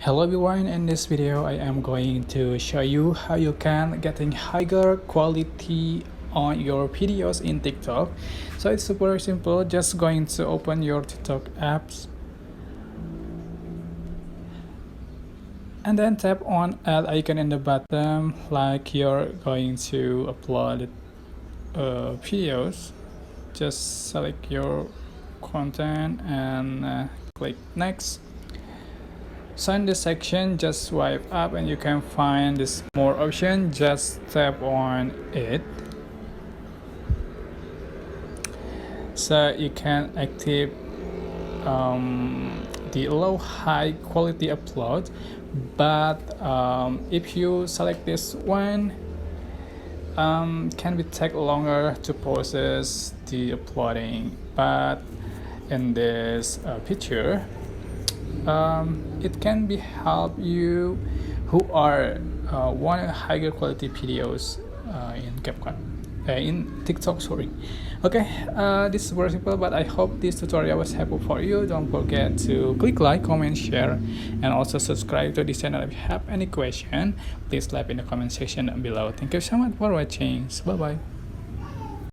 Hello everyone, in this video I am going to show you how you can getting higher quality on your videos in TikTok. So it's super simple, just going to open your TikTok apps and then tap on add icon in the bottom like you're going to upload videos. Just select your content and click next. So in this section, just swipe up and you can find this more option. Just tap on it. So you can active the low high quality upload, but if you select this one, can be take longer to process the uploading. But in this picture, it can be help you who are want higher quality videos in CapCut, in TikTok. Sorry. Okay, this is very simple, but I hope this tutorial was helpful for you. Don't forget to click like, comment, share, and also subscribe to this channel. If you have any question, please leave in the comment section below. Thank you so much for watching. Bye bye.